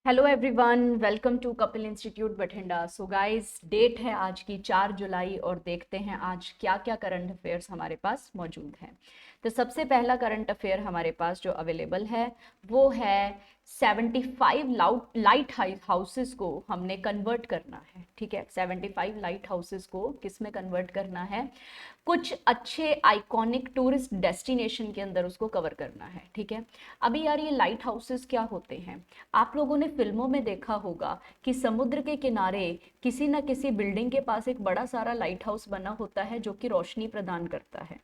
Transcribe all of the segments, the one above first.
Hello everyone, welcome to Kapil institute Bathinda. So guys, date है आज की 4 जुलाई और देखते हैं आज क्या क्या करंट अफेयर्स हमारे पास मौजूद हैं। तो सबसे पहला करंट अफेयर हमारे पास जो अवेलेबल है वो है 75 लाइट हाउसेस को हमने कन्वर्ट करना है। ठीक है, 75 लाइट हाउसेस को किस में कन्वर्ट करना है? कुछ अच्छे आइकॉनिक टूरिस्ट डेस्टिनेशन के अंदर उसको कवर करना है। ठीक है, अभी यार ये लाइट हाउसेस क्या होते हैं? आप लोगों ने फिल्मों में देखा होगा कि समुद्र के किनारे किसी ना किसी बिल्डिंग के पास एक बड़ा सारा लाइट हाउस बना होता है जो कि रोशनी प्रदान करता है।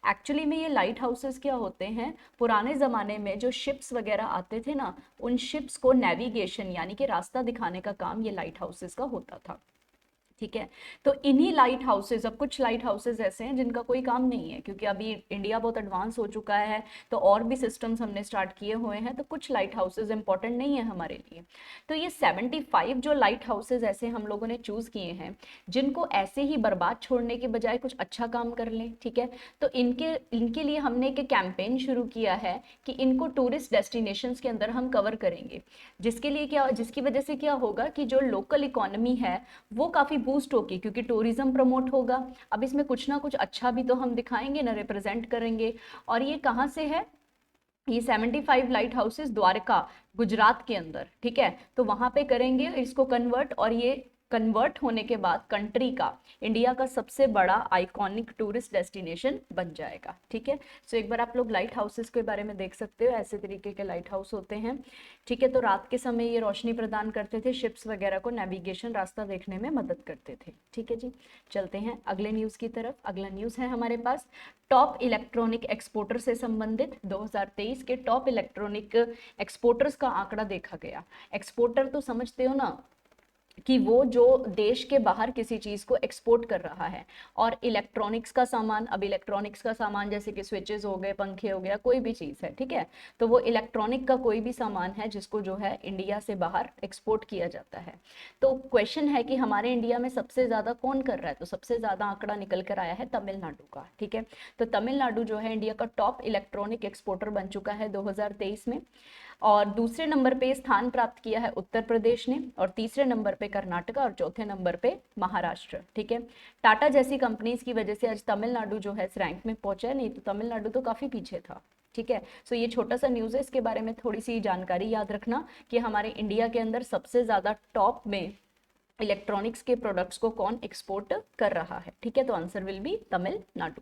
एक्चुअली में ये लाइट हाउसेस क्या होते हैं? पुराने ज़माने में जो शिप्स वगैरह आते थे ना, उन शिप्स को नेविगेशन यानी कि रास्ता दिखाने का काम ये लाइट हाउसेस का होता था। ठीक है, तो इन्हीं लाइट हाउसेज, अब कुछ लाइट हाउसेज ऐसे हैं जिनका कोई काम नहीं है क्योंकि अभी इंडिया बहुत एडवांस हो चुका है, तो और भी सिस्टम्स हमने स्टार्ट किए हुए हैं, तो कुछ लाइट हाउसेज इंपॉर्टेंट नहीं है हमारे लिए। तो ये 75 जो लाइट हाउसेज ऐसे हम लोगों ने चूज किए हैं जिनको ऐसे ही बर्बाद छोड़ने के बजाय कुछ अच्छा काम कर लें। ठीक है, तो इनके इनके लिए हमने एक कैंपेन शुरू किया है कि इनको टूरिस्ट डेस्टिनेशंस के अंदर हम कवर करेंगे, जिसकी वजह से क्या होगा कि जो लोकल इकोनॉमी है वो काफ़ी बूस्ट होगी क्योंकि टूरिज्म प्रमोट होगा। अब इसमें कुछ ना कुछ अच्छा भी तो हम दिखाएंगे ना, रिप्रेजेंट करेंगे। और ये कहाँ से है? ये 75 लाइट हाउसेस द्वारका, गुजरात के अंदर। ठीक है, तो वहां पे करेंगे इसको कन्वर्ट, और ये कन्वर्ट होने के बाद कंट्री का, इंडिया का सबसे बड़ा आइकॉनिक टूरिस्ट डेस्टिनेशन बन जाएगा। ठीक है, सो एक बार आप लोग लाइट हाउसेस के बारे में देख सकते हो, ऐसे तरीके के लाइट हाउस होते हैं। ठीक है, तो रात के समय ये रोशनी प्रदान करते थे, शिप्स वगैरह को नेविगेशन, रास्ता देखने में मदद करते थे। ठीक है जी, चलते हैं अगले न्यूज़ की तरफ। अगला न्यूज़ है हमारे पास टॉप इलेक्ट्रॉनिक एक्सपोर्टर से संबंधित। 2023 के टॉप इलेक्ट्रॉनिक एक्सपोर्टर्स का आंकड़ा देखा गया। एक्सपोर्टर तो समझते हो ना कि वो जो देश के बाहर किसी चीज को एक्सपोर्ट कर रहा है। और इलेक्ट्रॉनिक्स का सामान, अब इलेक्ट्रॉनिक्स का सामान जैसे कि स्विचेस हो गए, पंखे हो गया, कोई भी चीज है, ठीक है, तो वो इलेक्ट्रॉनिक का कोई भी सामान है जिसको जो है इंडिया से बाहर एक्सपोर्ट किया जाता है। तो क्वेश्चन है कि हमारे इंडिया में सबसे ज्यादा कौन कर रहा है? तो सबसे ज्यादा आंकड़ा निकल कर आया है तमिलनाडु का। ठीक है, तो तमिलनाडु जो है इंडिया का टॉप इलेक्ट्रॉनिक एक्सपोर्टर बन चुका है 2023 में। और दूसरे नंबर पे स्थान प्राप्त किया है उत्तर प्रदेश ने, और तीसरे नंबर पे कर्नाटका, और चौथे नंबर पे महाराष्ट्र। ठीक है, टाटा जैसी कंपनीज की वजह से आज तमिलनाडु जो है इस रैंक में पहुंचा है, नहीं तो तमिलनाडु तो काफी पीछे था। ठीक है, सो ये छोटा सा न्यूज़ है, इसके बारे में थोड़ी सी जानकारी याद रखना कि हमारे इंडिया के अंदर सबसे ज्यादा टॉप में इलेक्ट्रॉनिक्स के प्रोडक्ट्स को कौन एक्सपोर्ट कर रहा है। ठीक है, तो आंसर विल बी तमिलनाडु।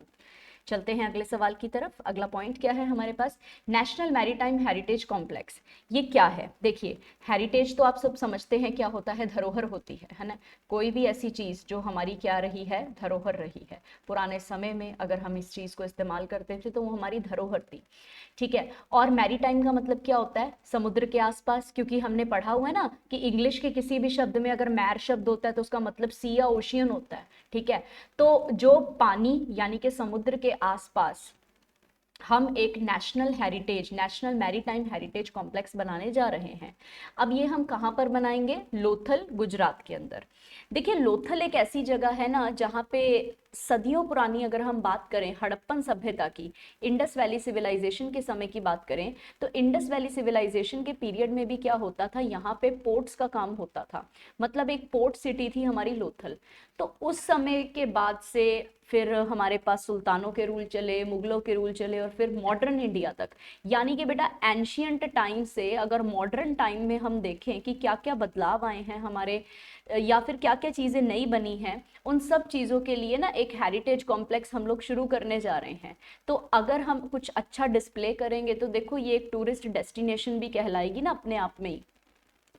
चलते हैं अगले सवाल की तरफ। अगला पॉइंट क्या है हमारे पास? National maritime heritage complex. ये क्या है? देखिए, हेरिटेज तो आप सब समझते हैं क्या होता है, धरोहर होती है ना। कोई भी ऐसी चीज जो हमारी क्या रही है, धरोहर रही है। पुराने समय में अगर हम इस चीज को इस्तेमाल करते थे तो वो हमारी धरोहर थी। ठीक है, और मैरीटाइम का मतलब क्या होता है? समुद्र के आसपास, क्योंकि हमने पढ़ा हुआ है ना कि इंग्लिश के किसी भी शब्द में अगर मैर शब्द होता है तो उसका मतलब सी या ओशियन होता है। ठीक है, तो जो पानी यानी कि समुद्र के आसपास हम एक नेशनल मैरीटाइम हेरिटेज कॉम्प्लेक्स बनाने जा रहे हैं। अब ये हम कहाँ पर बनाएंगे? लोथल, गुजरात के अंदर। देखिए, लोथल एक ऐसी जगह है ना जहाँ पे सदियों पुरानी, अगर हम बात करें हड़प्पन सभ्यता की, इंडस वैली सिविलाइजेशन के समय की बात करें, तो इंडस वैली सिविलाइजेशन के पीरियड में भी क्या होता था, यहाँ पे पोर्ट्स का काम होता था। मतलब एक पोर्ट सिटी थी हमारी लोथल। तो उस समय के बाद से फिर हमारे पास सुल्तानों के रूल चले, मुगलों के रूल चले, और फिर मॉडर्न इंडिया तक। यानी कि बेटा एंशियंट टाइम से अगर मॉडर्न टाइम में हम देखें कि क्या क्या बदलाव आए हैं हमारे, या फिर क्या क्या चीज़ें नई बनी हैं, उन सब चीज़ों के लिए ना एक हेरिटेज कॉम्प्लेक्स हम लोग शुरू करने जा रहे हैं। तो अगर हम कुछ अच्छा डिस्प्ले करेंगे तो देखो ये एक टूरिस्ट डेस्टिनेशन भी कहलाएगी ना अपने आप में ही।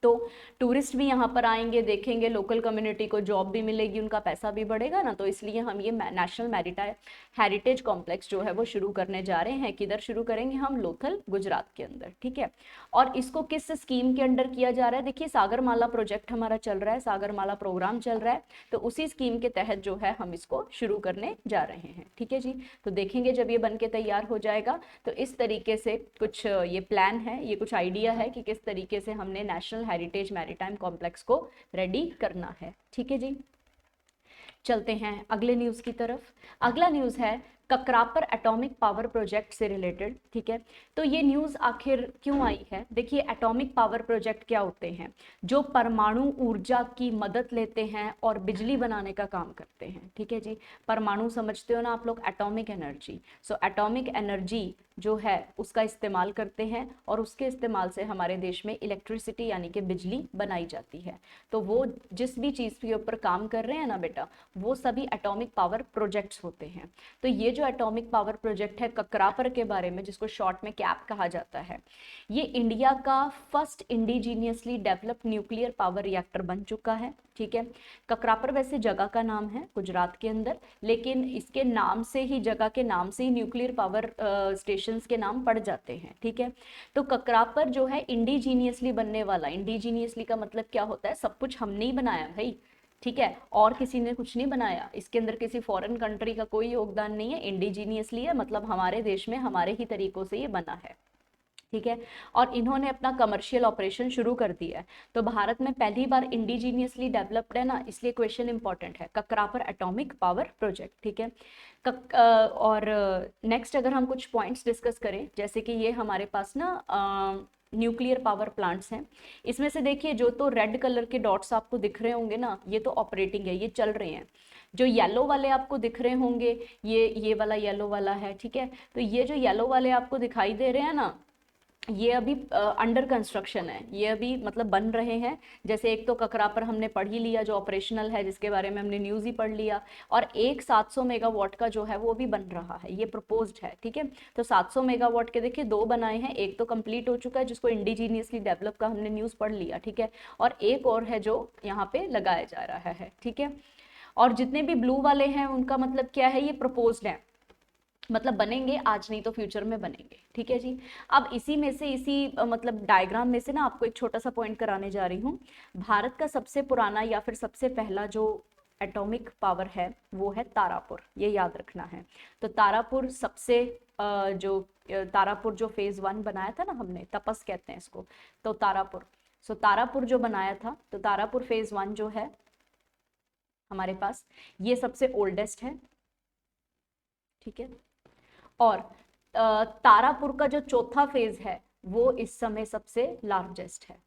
तो टूरिस्ट भी यहाँ पर आएंगे, देखेंगे, लोकल कम्युनिटी को जॉब भी मिलेगी, उनका पैसा भी बढ़ेगा ना। तो इसलिए हम ये नेशनल मैरीटाइम हेरिटेज कॉम्प्लेक्स जो है वो शुरू करने जा रहे हैं। किधर शुरू करेंगे हम? लोथल, गुजरात के अंदर। ठीक है, और इसको किस स्कीम के अंडर किया जा रहा है? देखिए, सागरमाला प्रोजेक्ट हमारा चल रहा है, सागरमाला प्रोग्राम चल रहा है, तो उसी स्कीम के तहत जो है हम इसको शुरू करने जा रहे हैं। ठीक है जी, तो देखेंगे जब ये बन के तैयार हो जाएगा तो इस तरीके से कुछ ये प्लान है, ये कुछ आइडिया है कि किस तरीके से हमने नेशनल हेरिटेज मैरीटाइम कॉम्प्लेक्स को रेडी करना है। ठीक है जी, चलते हैं अगले न्यूज़ की तरफ। अगला न्यूज़ है ककरापर एटॉमिक पावर प्रोजेक्ट से रिलेटेड, ठीक है। तो ये न्यूज़ आखिर क्यों आई है? देखिए, एटॉमिक पावर प्रोजेक्ट क्या होते हैं? जो परमाणु ऊर्जा की मदद लेते हैं और बिजली बनाने का काम करते हैं, ठीक है जी। परमाणु समझते हो ना आप लोग, atomic energy. So atomic energy जो है उसका इस्तेमाल करते हैं और उसके इस्तेमाल से हमारे देश में इलेक्ट्रिसिटी यानी कि बिजली बनाई जाती है। तो वो जिस भी चीज़ के ऊपर काम कर रहे हैं ना बेटा, वो सभी एटॉमिक पावर प्रोजेक्ट्स होते हैं। तो ये जो एटॉमिक पावर प्रोजेक्ट है ककरापर के बारे में, जिसको शॉर्ट में कैप कहा जाता है, ये इंडिया का first indigenously developed nuclear power reactor बन चुका है, ठीक है। ककरापर वैसे जगह का नाम है गुजरात के अंदर, लेकिन इसके नाम से ही, जगह के नाम से ही न्यूक्लियर पावर स्टेशंस के नाम पड़ जाते हैं, ठीक है। तो ककरापर जो है इंडिजीनियसली बनने वाला, इंडिजीनियसली का मतलब क्या होता है? सब कुछ हमने ही बनाया भाई, ठीक है, और किसी ने कुछ नहीं बनाया। इसके अंदर किसी फॉरेन कंट्री का कोई योगदान नहीं है, इंडिजीनियसली है, मतलब हमारे देश में हमारे ही तरीकों से ये बना है, ठीक है। और इन्होंने अपना कमर्शियल ऑपरेशन शुरू कर दिया है। तो भारत में पहली बार इंडिजीनियसली डेवलप्ड है ना, इसलिए क्वेश्चन इंपॉर्टेंट है, ककरापर एटॉमिक पावर प्रोजेक्ट, ठीक है। और नेक्स्ट अगर हम कुछ पॉइंट्स डिस्कस करें, जैसे कि ये हमारे पास ना न्यूक्लियर पावर प्लांट्स हैं। इसमें से देखिए, जो तो रेड कलर के डॉट्स आपको दिख रहे होंगे ना, ये तो ऑपरेटिंग है, ये चल रहे हैं। जो येलो वाले आपको दिख रहे होंगे, ये वाला येलो वाला है, ठीक है। तो ये जो येलो वाले आपको दिखाई दे रहे हैं ना, ये अभी अंडर कंस्ट्रक्शन है, ये अभी मतलब बन रहे हैं। जैसे एक तो ककरापर हमने पढ़ ही लिया जो ऑपरेशनल है, जिसके बारे में हमने न्यूज़ ही पढ़ लिया, और एक 700 मेगावाट का जो है वो भी बन रहा है, ये प्रपोज्ड है, ठीक है। तो 700 मेगावाट के देखिए दो बनाए हैं, एक तो कंप्लीट हो चुका है जिसको इंडिजीनियसली डेवलप का हमने न्यूज़ पढ़ लिया, ठीक है, और एक और है जो यहाँ पे लगाया जा रहा है, ठीक है। और जितने भी ब्लू वाले हैं उनका मतलब क्या है? ये प्रपोज्ड है, मतलब बनेंगे आज नहीं तो फ्यूचर में बनेंगे, ठीक है जी। अब इसी में से, इसी मतलब डायग्राम में से ना आपको एक छोटा सा पॉइंट कराने जा रही हूँ। भारत का सबसे पुराना या फिर सबसे पहला जो एटॉमिक पावर है वो है तारापुर, ये याद रखना है। तो तारापुर सबसे तारापुर जो फेज 1 बनाया था ना हमने, तपस कहते हैं इसको, तो तारापुर, तारापुर जो बनाया था, तो तारापुर फेज 1 जो है हमारे पास, ये सबसे ओल्डेस्ट है, ठीक है। और तारापुर का जो चौथा फेज है वो इस समय सबसे लार्जेस्ट है,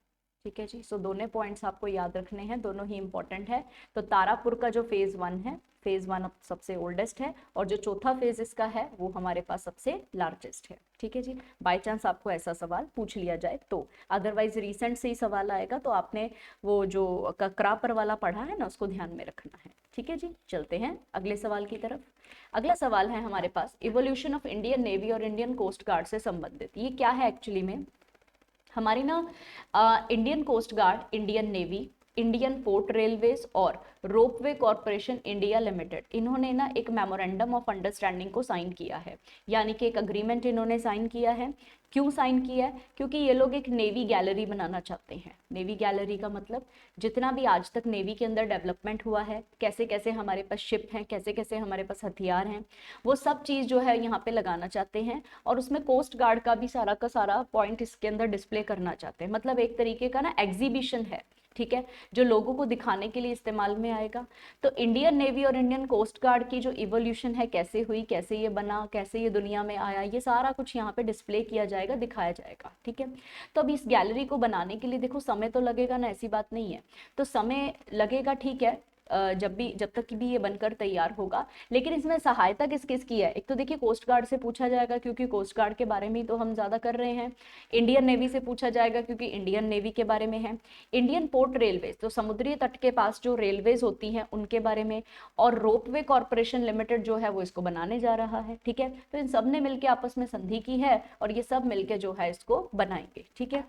ठीक है जी। सो दोनों पॉइंट्स आपको याद रखने हैं, दोनों ही इंपॉर्टेंट है। तो तारापुर का जो फेज 1 है, फेज 1 अब सबसे ओल्डेस्ट है, और जो चौथा फेज इसका है वो हमारे पास सबसे लार्जेस्ट है, ठीक है जी। बाय चांस आपको ऐसा सवाल पूछ लिया जाए तो, अदरवाइज रिसेंट से ही सवाल आएगा तो आपने वो जो ककरापर वाला पढ़ा है ना उसको ध्यान में रखना है, ठीक है जी। चलते हैं अगले सवाल की तरफ। अगला सवाल है हमारे पास इवोल्यूशन ऑफ इंडियन नेवी और इंडियन कोस्ट गार्ड से संबंधित। ये क्या है एक्चुअली में? हमारी ना Indian coast guard, Indian navy, Indian port railways और रोपवे कॉरपोरेशन इंडिया लिमिटेड, इन्होंने ना एक मेमोरेंडम ऑफ अंडरस्टैंडिंग को साइन किया है, यानी कि एक अग्रीमेंट इन्होंने साइन किया है। क्यों साइन किया है? क्योंकि ये लोग एक नेवी गैलरी बनाना चाहते हैं। नेवी गैलरी का मतलब जितना भी आज तक नेवी के अंदर डेवलपमेंट हुआ है, कैसे कैसे हमारे पास शिप हैं, कैसे कैसे हमारे पास हथियार हैं, वो सब चीज़ जो है यहाँ पे लगाना चाहते हैं, और उसमें कोस्ट गार्ड का भी सारा का सारा पॉइंट इसके अंदर डिस्प्ले करना चाहते हैं। मतलब एक तरीके का ना एग्जीबिशन है, ठीक है, जो लोगों को दिखाने के लिए इस्तेमाल में आएगा। तो इंडियन नेवी और इंडियन कोस्ट गार्ड की जो इवोल्यूशन है, कैसे हुई, कैसे ये बना, कैसे ये दुनिया में आया, ये सारा कुछ यहाँ पे डिस्प्ले किया जाएगा, दिखाया जाएगा, ठीक है। तो अब इस गैलरी को बनाने के लिए देखो समय तो लगेगा ना, ऐसी बात नहीं है, तो समय लगेगा, ठीक है, जब तक कि भी ये बनकर तैयार होगा। लेकिन इसमें सहायता किस किस की है? एक तो देखिए कोस्ट गार्ड से पूछा जाएगा, क्योंकि कोस्ट गार्ड के बारे में ही तो हम ज़्यादा कर रहे हैं। इंडियन नेवी से पूछा जाएगा, क्योंकि इंडियन नेवी के बारे में है। इंडियन पोर्ट रेलवेज, तो समुद्री तट के पास जो रेलवेज होती हैं उनके बारे में। और रोपवे कॉरपोरेशन लिमिटेड जो है वो इसको बनाने जा रहा है, ठीक है। तो इन सब ने मिलकर आपस में संधि की है और ये सब मिलकर जो है इसको बनाएंगे, ठीक है।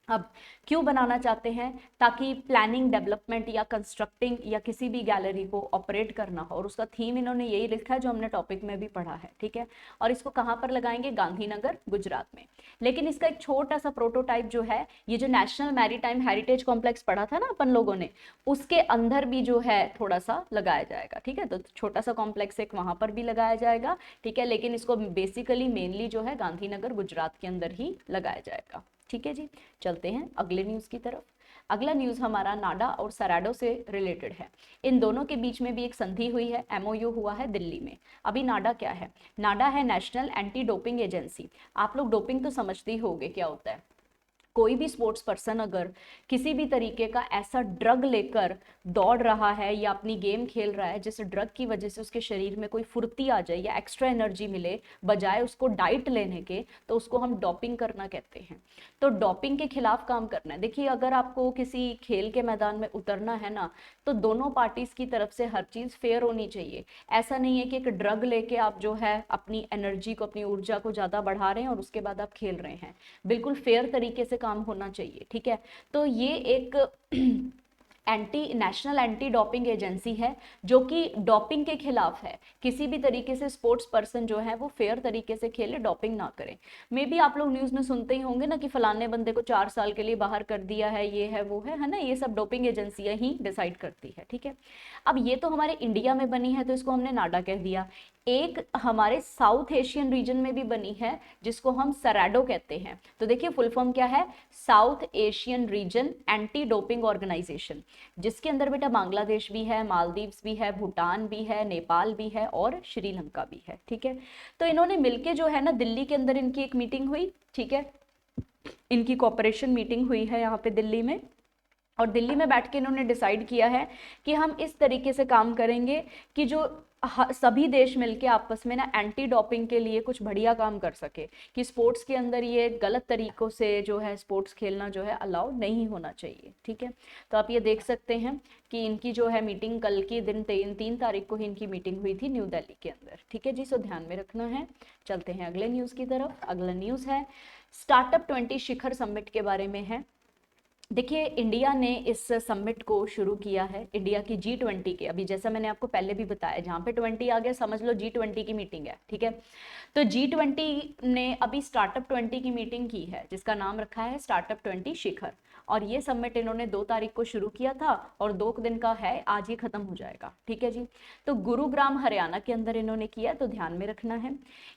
अब क्यों बनाना चाहते हैं? ताकि प्लानिंग, डेवलपमेंट या कंस्ट्रक्टिंग या किसी भी गैलरी को ऑपरेट करना हो, और उसका थीम इन्होंने यही लिखा है जो हमने टॉपिक में भी पढ़ा है, ठीक है। और इसको कहाँ पर लगाएंगे? गांधीनगर, गुजरात में। लेकिन इसका एक छोटा सा प्रोटोटाइप जो है, ये जो नेशनल मैरीटाइम हेरिटेज कॉम्प्लेक्स पढ़ा था ना अपन लोगों ने, उसके अंदर भी जो है थोड़ा सा लगाया जाएगा, ठीक है। तो छोटा सा कॉम्प्लेक्स एक वहां पर भी लगाया जाएगा, ठीक है, लेकिन इसको बेसिकली मेनली जो है गांधीनगर, गुजरात के अंदर ही लगाया जाएगा, ठीक है जी। चलते हैं अगले न्यूज़ की तरफ। अगला न्यूज हमारा नाडा और सराडो से रिलेटेड है। इन दोनों के बीच में भी एक संधि हुई है, एमओयू हुआ है दिल्ली में। अभी नाडा क्या है? नाडा है नेशनल एंटी डोपिंग एजेंसी। आप लोग डोपिंग तो समझते ही होंगे क्या होता है। कोई भी स्पोर्ट्स पर्सन अगर किसी भी तरीके का ऐसा ड्रग लेकर दौड़ रहा है या अपनी गेम खेल रहा है जिस ड्रग की वजह से उसके शरीर में कोई फुर्ती आ जाए या एक्स्ट्रा एनर्जी मिले बजाय उसको डाइट लेने के, तो उसको हम डोपिंग करना कहते हैं। तो डोपिंग के खिलाफ काम करना है। देखिए, अगर आपको किसी खेल के मैदान में उतरना है ना, तो दोनों पार्टीज की तरफ से हर चीज फेयर होनी चाहिए। ऐसा नहीं है कि एक ड्रग लेके आप जो है अपनी एनर्जी को, अपनी ऊर्जा को ज्यादा बढ़ा रहे हैं और उसके बाद आप खेल रहे हैं। बिल्कुल फेयर तरीके से काम होना चाहिए, ठीक है। तो ये एक नेशनल एंटी डोपिंग एजेंसी है जो कि डोपिंग के खिलाफ है। किसी भी तरीके से स्पोर्ट्स पर्सन जो है वो फेयर तरीके से खेले, डोपिंग ना करें। मे बी आप लोग न्यूज में सुनते ही होंगे ना कि फलाने बंदे को 4 साल के लिए बाहर कर दिया है, ये है वो है ना। ये सब डोपिंग एजेंसियां ही डिसाइड करती है, ठीक है। अब ये तो हमारे इंडिया में बनी है तो इसको हमने नाडा कह दिया। एक हमारे साउथ एशियन रीजन में भी बनी है जिसको हम सराडो कहते हैं। तो देखिए फुल फॉर्म क्या है? South Asian region anti doping organisation, जिसके अंदर बेटा बांग्लादेश भी है, मालदीव्स भी है, भूटान भी है, नेपाल भी है और श्रीलंका भी है, ठीक है। तो इन्होंने मिलके जो है ना, दिल्ली के अंदर इनकी एक मीटिंग हुई, ठीक है। इनकी कॉपरेशन मीटिंग हुई है यहाँ पे दिल्ली में, और दिल्ली में बैठ के इन्होंने डिसाइड किया है कि हम इस तरीके से काम करेंगे कि जो सभी देश मिलके आपस में ना एंटी डोपिंग के लिए कुछ बढ़िया काम कर सके, कि स्पोर्ट्स के अंदर ये गलत तरीकों से जो है स्पोर्ट्स खेलना जो है अलाउ नहीं होना चाहिए, ठीक है। तो आप ये देख सकते हैं कि इनकी जो है मीटिंग कल के दिन 3 तारीख को ही इनकी मीटिंग हुई थी न्यू दिल्ली के अंदर, ठीक है जी। सो ध्यान में रखना है। चलते हैं अगले न्यूज़ की तरफ। अगला न्यूज़ है स्टार्टअप 20 शिखर समिट के बारे में है। देखिए, इंडिया ने इस समिट को शुरू किया है, इंडिया की G20 के, अभी जैसा मैंने आपको पहले भी बताया, जहाँ पे 20 आ गया समझ लो G20 की मीटिंग है, ठीक है। तो G20 ने अभी स्टार्टअप 20 की मीटिंग की है जिसका नाम रखा है स्टार्टअप 20 शिखर। और ये समिट इन्होंने 2 तारीख को शुरू किया था और 2 दिन का है, आज ये खत्म हो जाएगा, ठीक है जी। तो गुरुग्राम हरियाणा के अंदर इन्होंने किया, तो ध्यान में रखना है।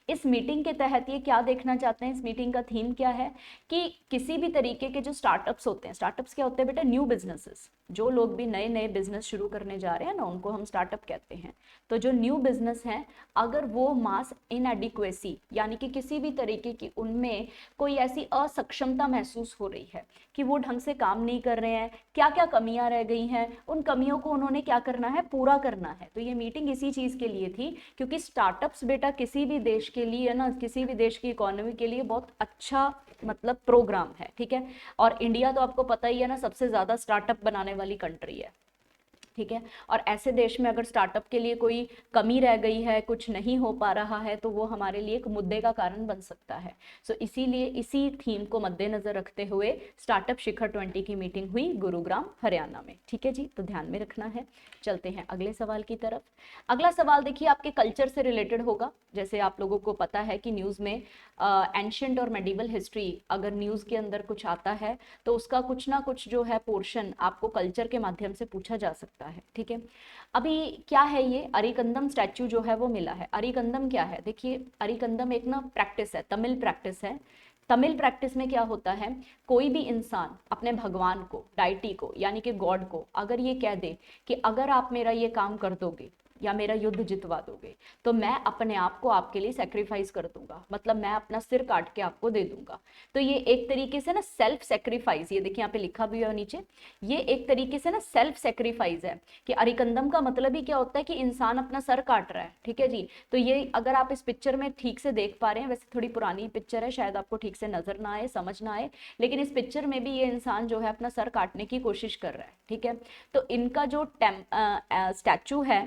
इस मीटिंग के तहत ये क्या देखना चाहते हैं, इस मीटिंग का थीम क्या है कि किसी भी तरीके के जो स्टार्टअप्स होते हैं, स्टार्टअप्स क्या होते हैं बेटा? New businesses. जो लोग भी नए नए बिजनेस शुरू करने जा रहे हैं ना, उनको हम स्टार्टअप कहते हैं। तो जो न्यू बिजनेस हैं, अगर वो मास इनएडिक्वेसी यानी कि किसी भी तरीके की उनमें कोई ऐसी असक्षमता महसूस हो रही है कि वो ढंग से काम नहीं कर रहे हैं, क्या क्या कमियां रह गई हैं, उन कमियों को उन्होंने क्या करना है, पूरा करना है। तो ये मीटिंग इसी चीज के लिए थी, क्योंकि स्टार्टअप्स बेटा किसी भी देश के लिए ना, किसी भी देश की इकोनॉमी के लिए बहुत अच्छा मतलब प्रोग्राम है, ठीक है। और इंडिया तो आपको पता ही है ना, सबसे ज्यादा स्टार्टअप बनाने वाली कंट्री है, ठीक है। और ऐसे देश में अगर स्टार्टअप के लिए कोई कमी रह गई है, कुछ नहीं हो पा रहा है, तो वो हमारे लिए एक मुद्दे का कारण बन सकता है। सो इसीलिए इसी थीम को मद्देनजर रखते हुए स्टार्टअप शिखर 20 की मीटिंग हुई गुरुग्राम हरियाणा में, ठीक है जी। तो ध्यान में रखना है। चलते हैं अगले सवाल की तरफ। अगला सवाल देखिए आपके कल्चर से रिलेटेड होगा। जैसे आप लोगों को पता है कि न्यूज़ में एंशिएंट और मेडिवल हिस्ट्री अगर न्यूज़ के अंदर कुछ आता है तो उसका कुछ ना कुछ जो है पोर्शन आपको कल्चर के माध्यम से पूछा जा सकता है, ठीक है। अभी क्या है, ये अरिकंदम स्टैचू जो है वो मिला है। अरिकंदम क्या है? देखिए, अरिकंदम एक ना प्रैक्टिस है, तमिल प्रैक्टिस है। तमिल प्रैक्टिस में क्या होता है, कोई भी इंसान अपने भगवान को, डाइटी को यानी कि गॉड को अगर ये कह दे कि अगर आप मेरा ये काम कर दोगे या मेरा युद्ध जितवा दोगे तो मैं अपने आप को आपके लिए सेक्रीफाइस कर दूंगा, मतलब मैं अपना सिर काट के आपको दे दूंगा। तो ये एक तरीके से ना सेल्फ सेक्रीफाइस, ये देखिए यहाँ पे लिखा भी है नीचे, ये एक तरीके से ना सेल्फ सेक्रीफाइस है कि अरिकंदम का मतलब ही क्या होता है कि इंसान अपना सर काट रहा है, ठीक है जी। तो ये अगर आप इस पिक्चर में ठीक से देख पा रहे हैं, वैसे थोड़ी पुरानी पिक्चर है, शायद आपको ठीक से नजर ना आए, समझ ना आए, लेकिन इस पिक्चर में भी ये इंसान जो है अपना सर काटने की कोशिश कर रहा है, ठीक है। तो इनका जो स्टैचू है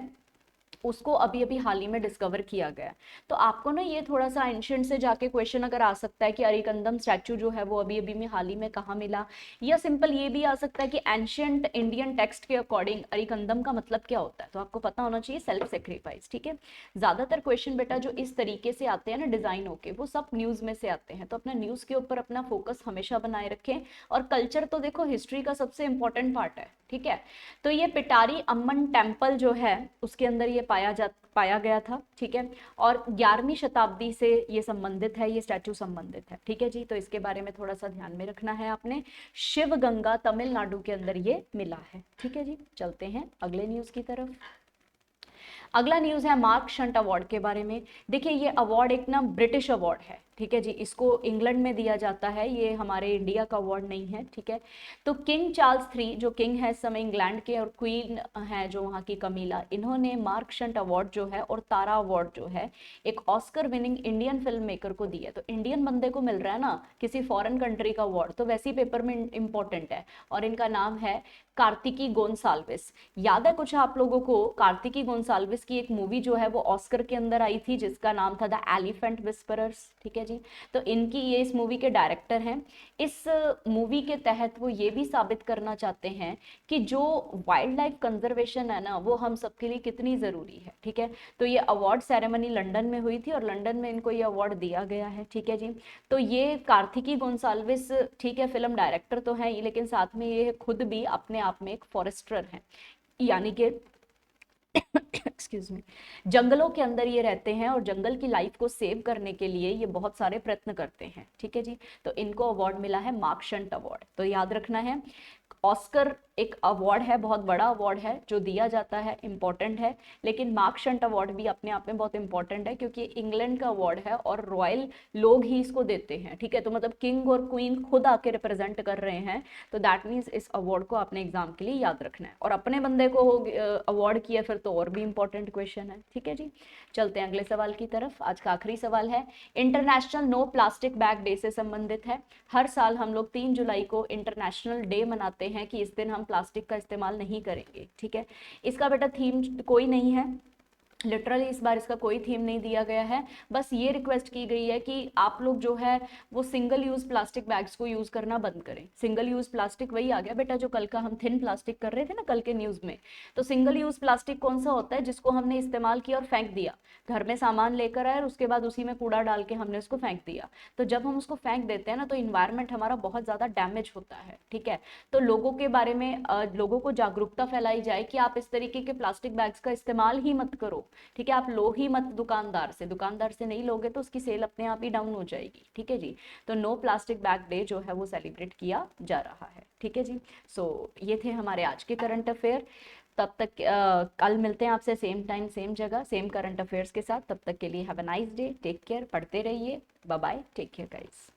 उसको अभी अभी हाल ही में डिस्कवर किया गया। तो आपको ना ये थोड़ा सा एंशिएंट से जाके क्वेश्चन अगर आ सकता है कि अरिकंदम स्टैचू जो है वो अभी अभी में हाल ही में कहाँ मिला, या सिंपल ये भी आ सकता है कि एंशिएंट इंडियन टेक्स्ट के अकॉर्डिंग अरिकंदम का मतलब क्या होता है। तो आपको पता होना चाहिए सेल्फ सेक्रीफाइस, ठीक है। ज्यादातर क्वेश्चन बेटा जो इस तरीके से आते हैं ना डिजाइन होके, वो सब न्यूज में से आते हैं। तो अपना न्यूज के ऊपर अपना फोकस हमेशा बनाए रखें। और कल्चर तो देखो हिस्ट्री का सबसे इंपॉर्टेंट पार्ट है, ठीक है। तो ये पिटारी अम्मन टेम्पल जो है उसके अंदर ये पाया गया था, ठीक है। और 11वीं शताब्दी से ये संबंधित है, ये स्टैचू संबंधित है, ठीक है जी। तो इसके बारे में थोड़ा सा ध्यान में रखना है आपने। शिवगंगा तमिलनाडु के अंदर ये मिला है, ठीक है जी। चलते हैं अगले न्यूज की तरफ। अगला न्यूज है मार्क शंट अवार्ड के बारे में। देखिए ये अवार्ड एक ना ब्रिटिश अवार्ड है, ठीक है जी। इसको इंग्लैंड में दिया जाता है, ये हमारे इंडिया का अवार्ड नहीं है, ठीक है। तो किंग चार्ल्स III जो किंग है इस समय इंग्लैंड के, और क्वीन है जो वहाँ की कमीला, इन्होंने मार्क शंट अवार्ड जो है और तारा अवार्ड जो है एक Oscar winning Indian film maker को दिया। तो इंडियन बंदे को मिल रहा है ना किसी फॉरेन कंट्री का अवार्ड, तो वैसे ही पेपर में इंपॉर्टेंट है। और इनका नाम है कार्तिकी गोंसाल्विस। याद है कुछ आप लोगों को, कार्तिकी गोंसाल्विस की एक मूवी जो है वो ऑस्कर के अंदर आई थी जिसका नाम था द एलिफेंट विस्परर्स, ठीक है जी। तो इनकी ये इस मूवी के डायरेक्टर हैं। इस मूवी के तहत वो ये भी साबित करना चाहते हैं कि जो वाइल्ड लाइफ कंजर्वेशन है ना वो हम सबके लिए कितनी जरूरी है, ठीक है। तो ये अवार्ड सेरेमनी लंदन में हुई थी और लंदन में इनको ये अवार्ड दिया गया है, ठीक है जी। तो ये कार्तिकी गोंसाल्विस, ठीक है, फिल्म डायरेक्टर तो है लेकिन साथ में ये खुद भी अपने आप में एक फॉरेस्टर हैं, यानी कि एक्सक्यूज मी, जंगलों के अंदर ये रहते हैं और जंगल की लाइफ को सेव करने के लिए ये बहुत सारे प्रयत्न करते हैं, ठीक है जी। तो इनको अवार्ड मिला है मार्क शंट अवार्ड। तो याद रखना है ऑस्कर एक अवार्ड है, बहुत बड़ा अवार्ड है जो दिया जाता है, इंपॉर्टेंट है। लेकिन मार्क शंट अवार्ड भी अपने आप में बहुत इंपॉर्टेंट है क्योंकि इंग्लैंड का अवार्ड है और रॉयल लोग ही इसको देते हैं, ठीक है। तो मतलब किंग और क्वीन खुद आके रिप्रेजेंट कर रहे हैं, तो दैट मीन्स इस अवार्ड को अपने एग्जाम के लिए याद रखना है। और अपने बंदे को अवार्ड किया फिर तो और भी इंपॉर्टेंट क्वेश्चन है, ठीक है जी। चलते हैं अगले सवाल की तरफ। आज का आखिरी सवाल है, international no plastic bag day से संबंधित है। हर साल हम लोग 3 जुलाई को इंटरनेशनल डे मनाते हैं कि इस दिन हम प्लास्टिक का इस्तेमाल नहीं करेंगे, ठीक है। इसका बेटा थीम कोई नहीं है, लिटरली इस बार इसका कोई थीम नहीं दिया गया है। बस ये रिक्वेस्ट की गई है कि आप लोग जो है वो सिंगल यूज प्लास्टिक बैग्स को यूज करना बंद करें। सिंगल यूज प्लास्टिक वही आ गया बेटा जो कल का हम थिन प्लास्टिक कर रहे थे ना कल के न्यूज में। तो सिंगल यूज प्लास्टिक कौन सा होता है, जिसको हमने इस्तेमाल किया और फेंक दिया, घर में सामान लेकर आए और उसके बाद उसी में कूड़ा डाल के हमने उसको फेंक दिया। तो जब हम उसको फेंक देते हैं ना तो इन्वायरमेंट हमारा बहुत ज्यादा डैमेज होता है, ठीक है। तो लोगों के बारे में लोगों को जागरूकता फैलाई जाए कि आप इस तरीके के प्लास्टिक बैग्स का इस्तेमाल ही मत करो, ठीक है। आप लो ही मत दुकानदार से नहीं लोगे तो उसकी सेल अपने आप ही डाउन हो जाएगी, ठीक है जी। तो नो प्लास्टिक बैग डे जो है वो सेलिब्रेट किया जा रहा है, ठीक है जी। सो ये थे हमारे आज के करंट अफेयर। तब तक कल मिलते हैं आपसे सेम टाइम सेम जगह सेम करंट अफेयर्स के साथ। तब तक के लिए have a nice day, take care, पढ़ते रहिए, bye bye, take care guys.